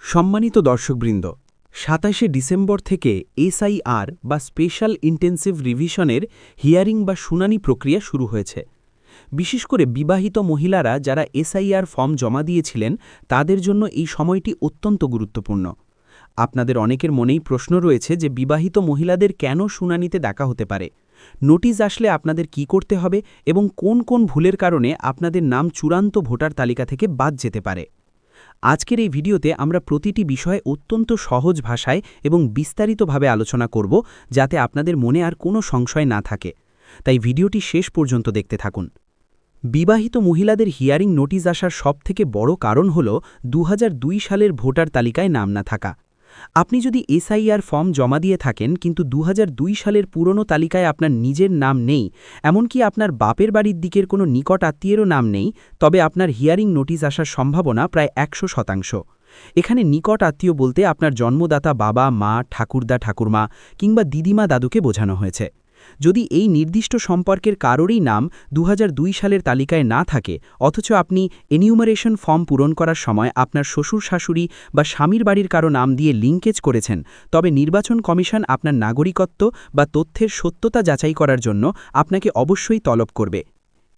সম্মানিত দর্শকবৃন্দ, ২৭শে ডিসেম্বর থেকে এসআইআর বা স্পেশাল ইন্টেন্সিভ রিভিশনের হিয়ারিং বা শুনানি প্রক্রিয়া শুরু হয়েছে। বিশেষ করে বিবাহিত মহিলারা যারা এসআইআর ফর্ম জমা দিয়েছিলেন তাদের জন্য এই সময়টি অত্যন্ত গুরুত্বপূর্ণ। আপনাদের অনেকের মনেই প্রশ্ন রয়েছে যে বিবাহিত মহিলাদের কেন শুনানিতে ডাকা হতে পারে, নোটিশ আসলে আপনাদের কি করতে হবে এবং কোন কোন ভুলের কারণে আপনাদের নাম চূড়ান্ত ভোটার তালিকা থেকে বাদ যেতে পারে। আজকের এই ভিডিওতে আমরা প্রতিটি বিষয়ে অত্যন্ত সহজ ভাষায় এবং বিস্তারিতভাবে আলোচনা করব, যাতে আপনাদের মনে আর কোনো সংশয় না থাকে। তাই ভিডিওটি শেষ পর্যন্ত দেখতে থাকুন। বিবাহিত মহিলাদের হিয়ারিং নোটিশ আসার সবথেকে বড় কারণ হল ২০০২ সালের ভোটার তালিকায় নাম না থাকা। আপনি যদি এসআইআর ফর্ম জমা দিয়ে থাকেন কিন্তু ২০০২ সালের পুরনো তালিকায় আপনার নিজের নাম নেই, এমনকি আপনার বাপের বাড়ির দিকের কোনো নিকট আত্মীয়েরও নাম নেই, তবে আপনার হিয়ারিং নোটিশ আসার সম্ভাবনা প্রায় ১০০%। এখানে নিকট আত্মীয় বলতে আপনার জন্মদাতা বাবা, মা, ঠাকুরদা, ঠাকুরমা কিংবা দিদিমা, দাদুকে বোঝানো হয়েছে। যদি এই নির্দিষ্ট সম্পর্কের কারোরই নাম ২০০২ সালের তালিকায় না থাকে, অথচ আপনি এনিউমারেশন ফর্ম পূরণ করার সময় আপনার শ্বশুর শাশুড়ি বা স্বামীর বাড়ির কারো নাম দিয়ে লিঙ্কেজ করেছেন, তবে নির্বাচন কমিশন আপনার নাগরিকত্ব বা তথ্যের সত্যতা যাচাই করার জন্য আপনাকে অবশ্যই তলব করবে।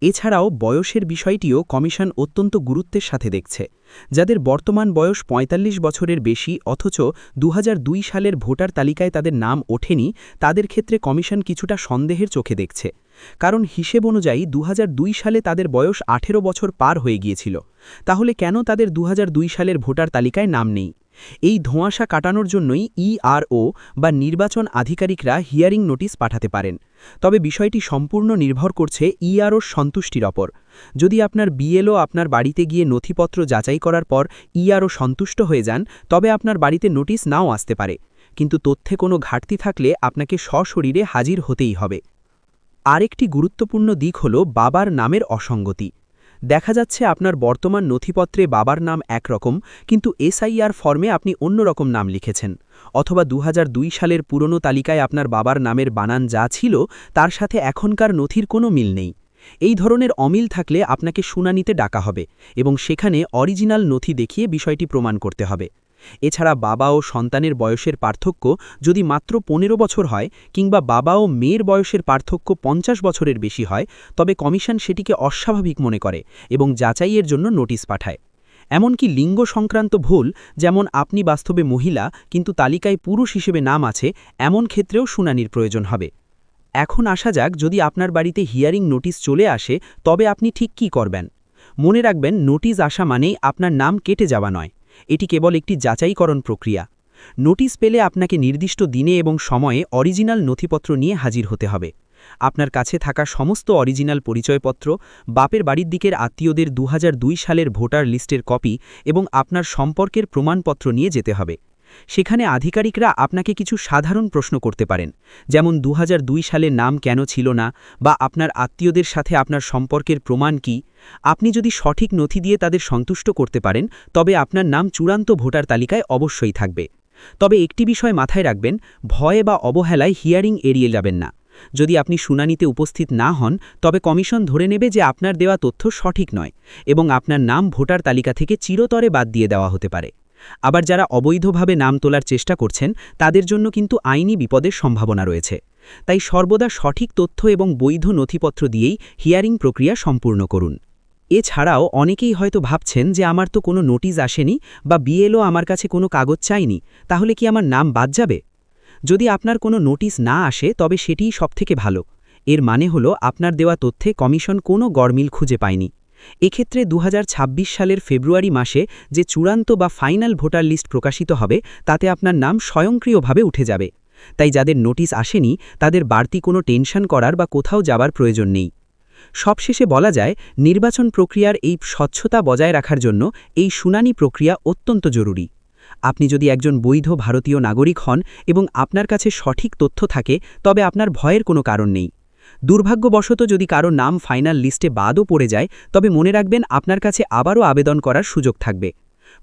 এছাড়াও বয়সের বিষয়টিও কমিশন অত্যন্ত গুরুত্বের সাথে দেখছে। যাদের বর্তমান বয়স ৪৫ বছরের বেশি অথচ ২০০২ সালের ভোটার তালিকায় তাদের নাম ওঠেনি, তাদের ক্ষেত্রে কমিশন কিছুটা সন্দেহের চোখে দেখছে। কারণ হিসেব অনুযায়ী ২০০২ সালে তাদের বয়স ১৮ বছর পার হয়ে গিয়েছিল। তাহলে কেন তাদের ২০০২ সালের ভোটার তালিকায় নাম নেই? এই ধোঁয়াশা কাটানোর জন্যই ইআরও বা নির্বাচন আধিকারিকরা হিয়ারিং নোটিশ পাঠাতে পারেন। তবে বিষয়টি সম্পূর্ণ নির্ভর করছে ইআরওর সন্তুষ্টির ওপর। যদি আপনার বিএলও আপনার বাড়িতে গিয়ে নথিপত্র যাচাই করার পর ইআরও সন্তুষ্ট হয়ে যান, তবে আপনার বাড়িতে নোটিশ নাও আসতে পারে, কিন্তু তথ্যে কোনো ঘাটতি থাকলে আপনাকে সশরীরে হাজির হতেই হবে। আরেকটি গুরুত্বপূর্ণ দিক হল বাবার নামের অসঙ্গতি। দেখা যাচ্ছে আপনার বর্তমান নথিপত্রে বাবার নাম একরকম, কিন্তু এসআইআর ফর্মে আপনি অন্যরকম নাম লিখেছেন, অথবা ২০০২ সালের পুরনো তালিকায় আপনার বাবার নামের বানান যা ছিল তার সাথে এখনকার নথির কোনো মিল নেই। এই ধরনের অমিল থাকলে আপনাকে শুনানিতে ডাকা হবে এবং সেখানে অরিজিনাল নথি দেখিয়ে বিষয়টি প্রমাণ করতে হবে। এছাড়া বাবা ও সন্তানের বয়সের পার্থক্য যদি মাত্র ১৫ বছর হয় কিংবা বাবা ও মেয়ের বয়সের পার্থক্য ৫০ বছরের বেশি হয়, তবে কমিশন সেটিকে অস্বাভাবিক মনে করে এবং যাচাইয়ের জন্য নোটিশ পাঠায়। এমনকি লিঙ্গ সংক্রান্ত ভুল, যেমন আপনি বাস্তবে মহিলা কিন্তু তালিকায় পুরুষ হিসেবে নাম আছে, এমন ক্ষেত্রেও শুনানির প্রয়োজন হবে। এখন আসা যাক, যদি আপনার বাড়িতে হিয়ারিং নোটিশ চলে আসে তবে আপনি ঠিক কী করবেন। মনে রাখবেন, নোটিশ আসা মানেই আপনার নাম কেটে যাওয়া নয়, এটি কেবল একটি যাচাইকরণ প্রক্রিয়া। নোটিশ পেলে আপনাকে নির্দিষ্ট দিনে এবং সময়ে অরিজিনাল নথিপত্র নিয়ে হাজির হতে হবে। আপনার কাছে থাকা সমস্ত অরিজিনাল পরিচয়পত্র, বাপের বাড়ির দিকের আত্মীয়দের ২০০২ সালের ভোটার লিস্টের কপি এবং আপনার সম্পর্কের প্রমাণপত্র নিয়ে যেতে হবে। সেখানে আধিকারিকরা আপনাকে কিছু সাধারণ প্রশ্ন করতে পারেন, যেমন ২০০২ সালে নাম কেন ছিল না, বা আপনার আত্মীয়দের সাথে আপনার সম্পর্কের প্রমাণ কি। আপনি যদি সঠিক নথি দিয়ে তাদের সন্তুষ্ট করতে পারেন, তবে আপনার নাম চূড়ান্ত ভোটার তালিকায় অবশ্যই থাকবে। তবে একটি বিষয় মাথায় রাখবেন, ভয় বা অবহেলায় হিয়ারিং এড়িয়ে যাবেন না। যদি আপনি শুনানিতে উপস্থিত না হন, তবে কমিশন ধরে নেবে যে আপনার দেওয়া তথ্য সঠিক নয় এবং আপনার নাম ভোটার তালিকা থেকে চিরতরে বাদ দিয়ে দেওয়া হতে পারে। আবার যারা অবৈধভাবে নাম তোলার চেষ্টা করছেন, তাদের জন্য কিন্তু আইনি বিপদের সম্ভাবনা রয়েছে। তাই সর্বদা সঠিক তথ্য এবং বৈধ নথিপত্র দিয়েই হিয়ারিং প্রক্রিয়া সম্পূর্ণ করুন। এছাড়াও অনেকেই হয়তো ভাবছেন যে আমার তো কোনো নোটিশ আসেনি বা বিএলও আমার কাছে কোনো কাগজ চাইনি, তাহলে কি আমার নাম বাদ যাবে? যদি আপনার কোনো নোটিশ না আসে তবে সেটিই সবথেকে ভালো। এর মানে হলো আপনার দেওয়া তথ্যে কমিশন কোনো গরমিল খুঁজে পায়নি। এক্ষেত্রে ২০২৬ সালের ফেব্রুয়ারি মাসে যে চূড়ান্ত বা ফাইনাল ভোটার লিস্ট প্রকাশিত হবে, তাতে আপনার নাম স্বয়ংক্রিয়ভাবে উঠে যাবে। তাই যাদের নোটিশ আসেনি তাদের বাড়তি কোনো টেনশন করার বা কোথাও যাবার প্রয়োজন নেই। সবশেষে বলা যায়, নির্বাচন প্রক্রিয়ার এই স্বচ্ছতা বজায় রাখার জন্য এই শুনানি প্রক্রিয়া অত্যন্ত জরুরি। আপনি যদি একজন বৈধ ভারতীয় নাগরিক হন এবং আপনার কাছে সঠিক তথ্য থাকে, তবে আপনার ভয়ের কোনো কারণ নেই। দুর্ভাগ্যবশত যদি কারো নাম ফাইনাল লিস্টে বাদও পড়ে যায়, তবে মনে রাখবেন আপনার কাছে আবারও আবেদন করার সুযোগ থাকবে।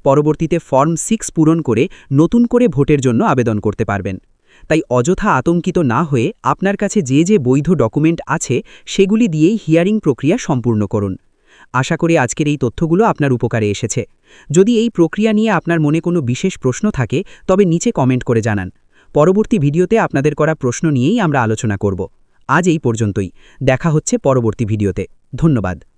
পরবর্তীতে ফর্ম 6 পূরণ করে নতুন করে ভোটের জন্য আবেদন করতে পারবেন। তাই অযথা আতঙ্কিত না হয়ে আপনার কাছে যে যে বৈধ ডকুমেন্ট আছে সেগুলি দিয়েই হিয়ারিং প্রক্রিয়া সম্পূর্ণ করুন। আশা করি আজকের এই তথ্যগুলো আপনার উপকারে এসেছে। যদি এই প্রক্রিয়া নিয়ে আপনার মনে কোনো বিশেষ প্রশ্ন থাকে তবে নিচে কমেন্ট করে জানান। পরবর্তী ভিডিওতে আপনাদের করা প্রশ্ন নিয়েই আমরা আলোচনা করব। আজ এই পর্যন্তই। দেখা হচ্ছে পরবর্তী ভিডিওতে। ধন্যবাদ।